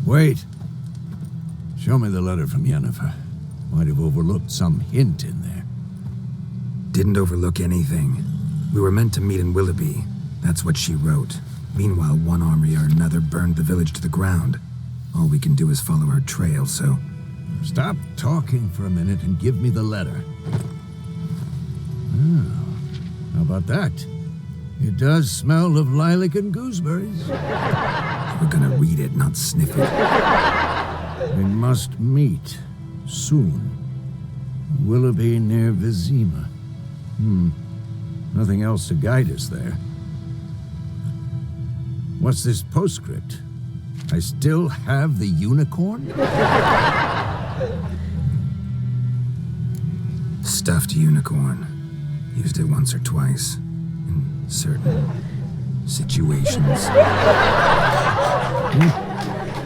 Wait. Show me the letter from Yennefer. Might have overlooked some hint in there. Didn't overlook anything. We were meant to meet in Willoughby. That's what she wrote. Meanwhile, one army or another burned the village to the ground. All we can do is follow her trail, so... Stop talking for a minute and give me the letter. Oh, how about that? It does smell of lilac and gooseberries. We're gonna read it, not sniff it. We must meet. Soon. Willoughby near Vizima. Nothing else to guide us there. What's this postscript? I still have the unicorn? Stuffed unicorn. Used it once or twice. In certain situations.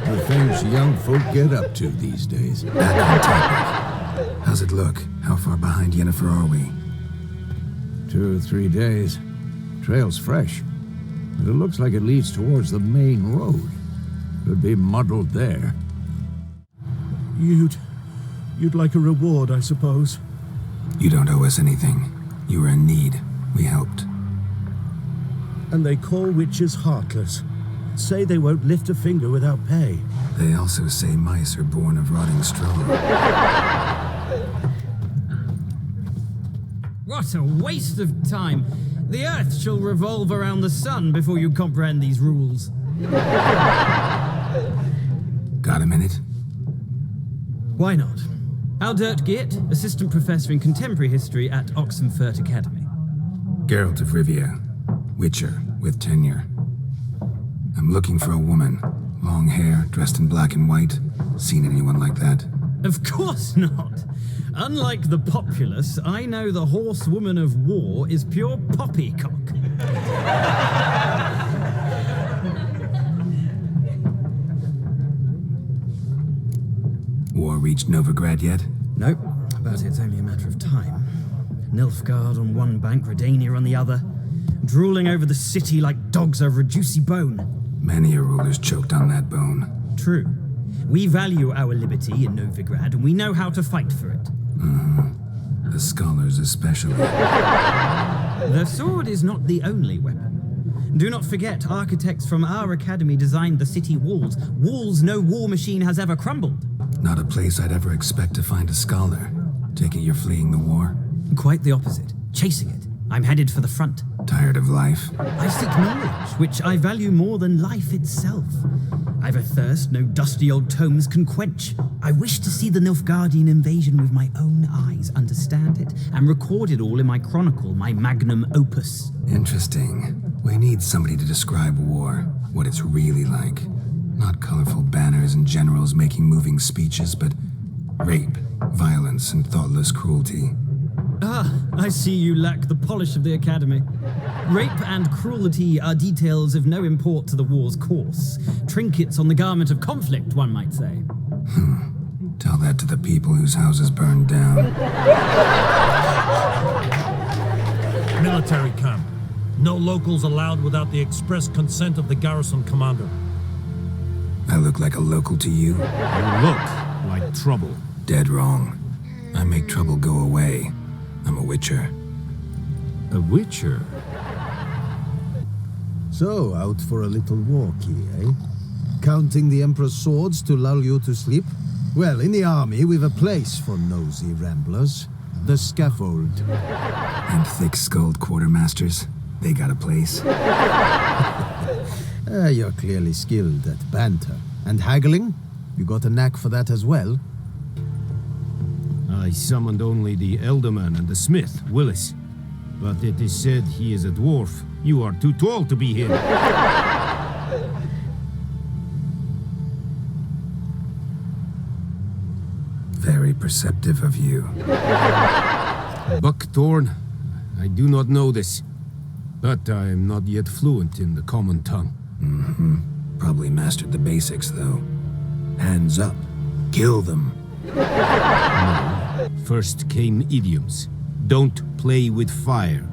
The things young folk get up to these days. Back on topic. How's it look? How far behind Yennefer are we? 2 or 3 days. Trail's fresh. But it looks like it leads towards the main road. Could be muddled there. You'd like a reward, I suppose. You don't owe us anything. You were in need. We helped. And they call witches heartless. Say they won't lift a finger without pay. They also say mice are born of rotting straw. What a waste of time. The Earth shall revolve around the sun before you comprehend these rules. Got a minute? Why not? Aldert Geert, Assistant Professor in Contemporary History at Oxenfurt Academy. Geralt of Rivia. Witcher, with tenure. I'm looking for a woman. Long hair, dressed in black and white. Seen anyone like that? Of course not. Unlike the populace, I know the horsewoman of war is pure poppycock. War reached Novigrad yet? Nope, but it's only a matter of time. Nilfgaard on one bank, Redania on the other, drooling over the city like dogs over a juicy bone. Many a ruler's choked on that bone. True. We value our liberty in Novigrad, and we know how to fight for it. The scholars especially. The sword is not the only weapon. Do not forget, architects from our academy designed the city walls. Walls no war machine has ever crumbled. Not a place I'd ever expect to find a scholar. Take it you're fleeing the war? Quite the opposite. Chasing it. I'm headed for the front. Tired of life? I seek knowledge, which I value more than life itself. I've a thirst no dusty old tomes can quench. I wish to see the Nilfgaardian invasion with my own eyes, understand it, and record it all in my chronicle, my magnum opus. Interesting. We need somebody to describe war, what it's really like. Not colorful banners and generals making moving speeches, but rape, violence, and thoughtless cruelty. Ah, I see you lack the polish of the academy. Rape and cruelty are details of no import to the war's course. Trinkets on the garment of conflict, one might say. Tell that to the people whose houses burned down. Military camp. No locals allowed without the express consent of the garrison commander. I look like a local to you? You look like trouble. Dead wrong. I make trouble go away. I'm a witcher. A witcher? So, out for a little walkie, eh? Counting the Emperor's swords to lull you to sleep? Well, in the army, we've a place for nosy ramblers. The scaffold. And thick-skulled quartermasters. They got a place. You're clearly skilled at banter. And haggling? You got a knack for that as well? I summoned only the Elderman and the smith, Willis. But it is said he is a dwarf. You are too tall to be him. Very perceptive of you. Buckthorn? I do not know this. But I am not yet fluent in the common tongue. Probably mastered the basics, though. Hands up. Kill them. First came idioms. Don't play with fire.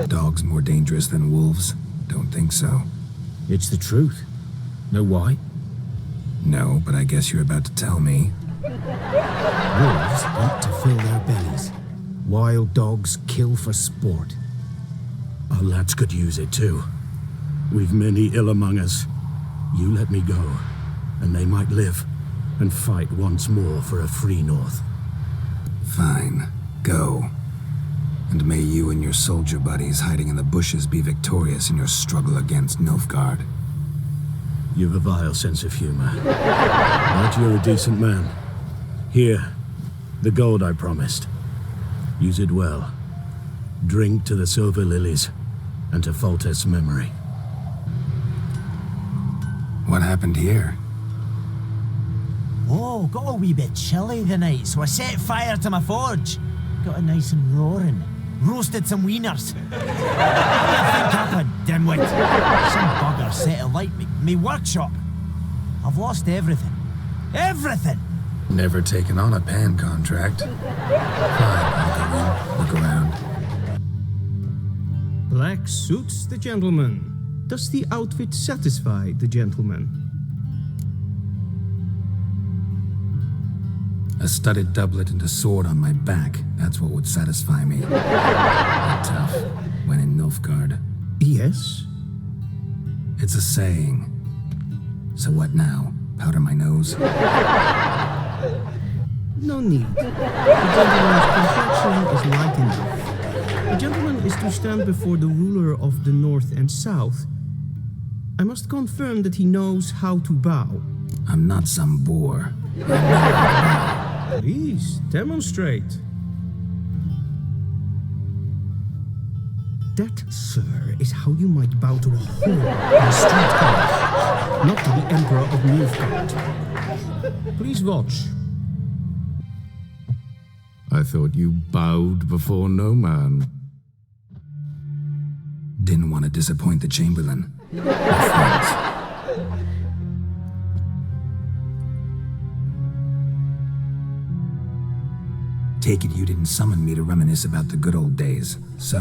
Dogs more dangerous than wolves? Don't think so. It's the truth. Know why? No, but I guess you're about to tell me. Wolves eat to fill their bellies. Wild dogs kill for sport. Our lads could use it too. We've many ill among us. You let me go, and they might live and fight once more for a free North. Fine, go. And may you and your soldier buddies hiding in the bushes be victorious in your struggle against Nilfgaard. You've a vile sense of humor. But you're a decent man. Here, the gold I promised. Use it well. Drink to the silver lilies and to Foltest's memory. What happened here? Oh, got a wee bit chilly the night, so I set fire to my forge. Got it nice and roaring. Roasted some wieners. What do you think happened, dimwit? Some bugger set alight me workshop. I've lost everything. Everything! Never taken on a pan contract. Fine, I'll go in, look around. Black suits the gentleman. Does the outfit satisfy the gentleman? A studded doublet and a sword on my back, that's what would satisfy me. But tough, when in Nilfgaard. Yes. It's a saying. So what now? Powder my nose? No need. The gentleman's complexion is light enough. The gentleman is to stand before the ruler of the North and South. I must confirm that he knows how to bow. I'm not some boor. I know how to bow. Please, demonstrate. That, sir, is how you might bow to a whore in a street car, not to the Emperor of Nilfgaard. Please watch. I thought you bowed before no man. Didn't want to disappoint the Chamberlain. My friends. Take it you didn't summon me to reminisce about the good old days, so...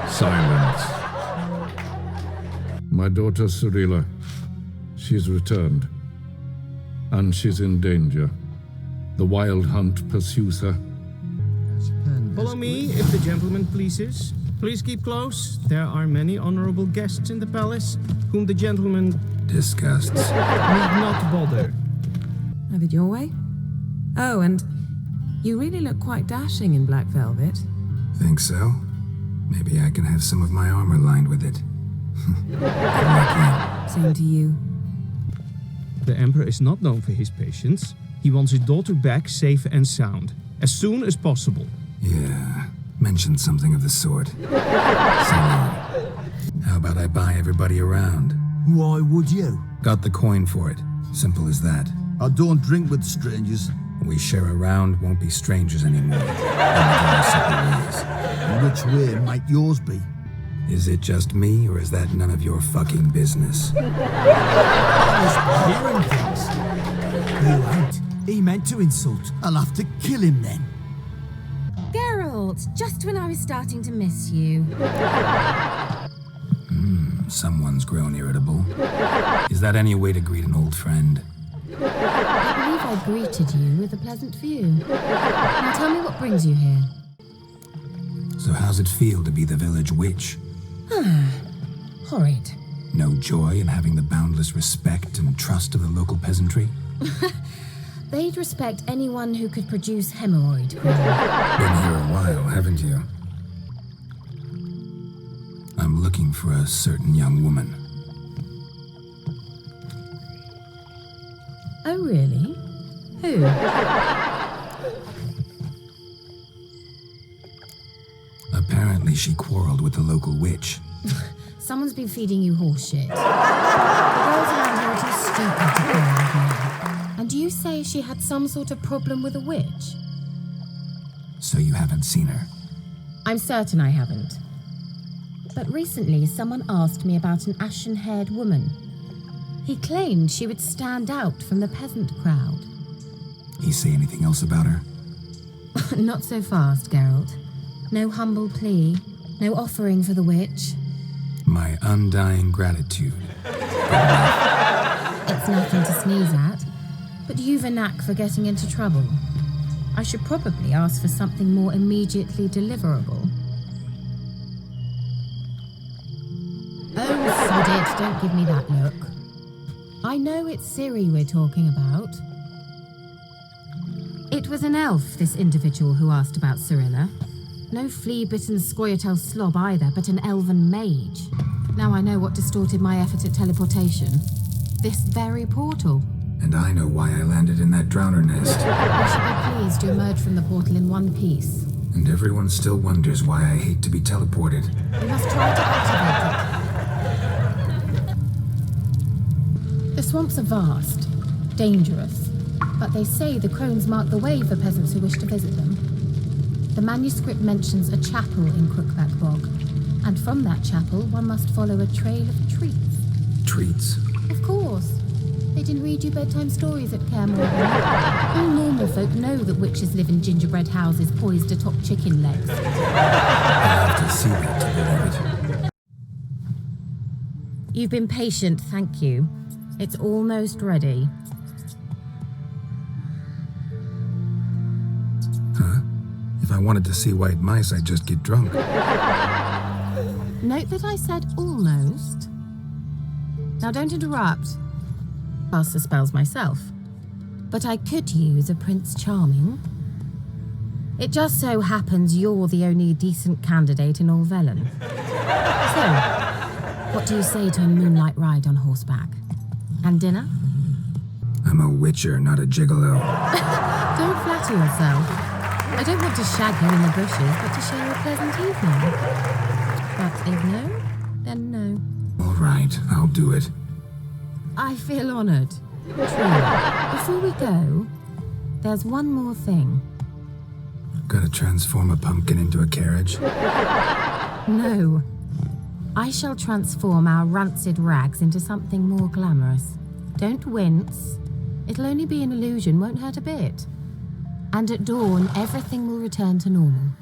Silence. My daughter Cirilla. She's returned. And she's in danger. The Wild Hunt pursues her. Follow me, if the gentleman pleases. Please keep close. There are many honorable guests in the palace, whom the gentleman Disgusts. need not bother. Have it your way? Oh, and you really look quite dashing in black velvet. Think so? Maybe I can have some of my armor lined with it. Good luck, Same to you. The Emperor is not known for his patience. He wants his daughter back safe and sound, as soon as possible. Yeah, mentioned something of the sort. So long. How about I buy everybody around? Why would you? Got the coin for it. Simple as that. I don't drink with strangers. We share a round, won't be strangers anymore. Only go our separate ways. And which way might yours be? Is it just me, or is that none of your fucking business? I was hearing things. You out. He meant to insult. I'll have to kill him then. Geralt, just when I was starting to miss you. Someone's grown irritable. Is that any way to greet an old friend? I believe I greeted you with a pleasant view. Now tell me what brings you here. So how's it feel to be the village witch? Horrid. No joy in having the boundless respect and trust of the local peasantry? They'd respect anyone who could produce hemorrhoid cream. Been here a while, haven't you? I'm looking for a certain young woman. Oh, really? Who? Apparently she quarreled with the local witch. Someone's been feeding you horse shit. The girls around here are too stupid to quarrel with me. And you say she had some sort of problem with a witch? So you haven't seen her? I'm certain I haven't. But recently, someone asked me about an ashen-haired woman. He claimed she would stand out from the peasant crowd. He say anything else about her? Not so fast, Geralt. No humble plea, no offering for the witch. My undying gratitude. It's nothing to sneeze at. But you've a knack for getting into trouble. I should probably ask for something more immediately deliverable. Oh, sod it, don't give me that look. I know it's Ciri we're talking about. It was an elf, this individual who asked about Cirilla. No flea-bitten Scoia'tael slob either, but an elven mage. Now I know what distorted my effort at teleportation. This very portal. And I know why I landed in that drowner nest. I should be pleased to emerge from the portal in one piece. And everyone still wonders why I hate to be teleported. We must try to activate it. The swamps are vast, dangerous, but they say the crones mark the way for peasants who wish to visit them. The manuscript mentions a chapel in Crookback Bog, and from that chapel one must follow a trail of treats. Treats? Of course. They didn't read you bedtime stories at Kaer Morhen. All normal folk know that witches live in gingerbread houses poised atop chicken legs. I have to see that to believe it. You've been patient, thank you. It's almost ready. Huh? If I wanted to see white mice, I'd just get drunk. Note that I said almost. Now don't interrupt. Cast the spells myself. But I could use a Prince Charming. It just so happens you're the only decent candidate in all Velen. So, what do you say to a moonlight ride on horseback? And dinner? I'm a witcher, not a gigolo. Don't flatter yourself. I don't want to shag you in the bushes, but to share a pleasant evening. But if no, then no. All right, I'll do it. I feel honoured. Truly. Before we go, there's one more thing. Gotta transform a pumpkin into a carriage? No. I shall transform our rancid rags into something more glamorous. Don't wince. It'll only be an illusion, won't hurt a bit. And at dawn, everything will return to normal.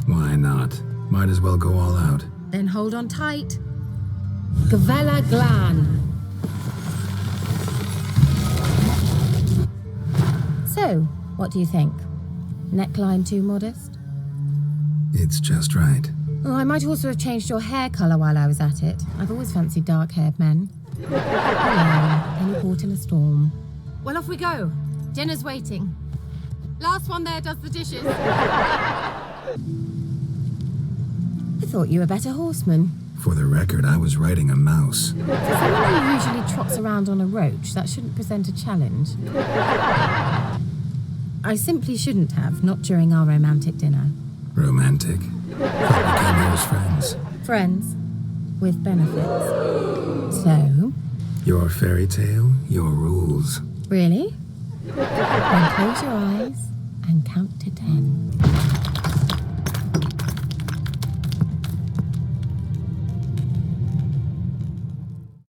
Why not? Might as well go all out. Then hold on tight. Gavella Glan. So, what do you think? Neckline too modest? It's just right. Oh, I might also have changed your hair colour while I was at it. I've always fancied dark-haired men. Hello, any port in a storm. Well, off we go. Dinner's waiting. Last one there does the dishes. I thought you were a better horseman. For the record, I was riding a mouse. For someone who usually trots around on a roach, that shouldn't present a challenge. I simply shouldn't have, not during our romantic dinner. Romantic? Thought we came here as friends. Friends. With benefits. So? Your fairy tale, your rules. Really? Then close your eyes and count to 10.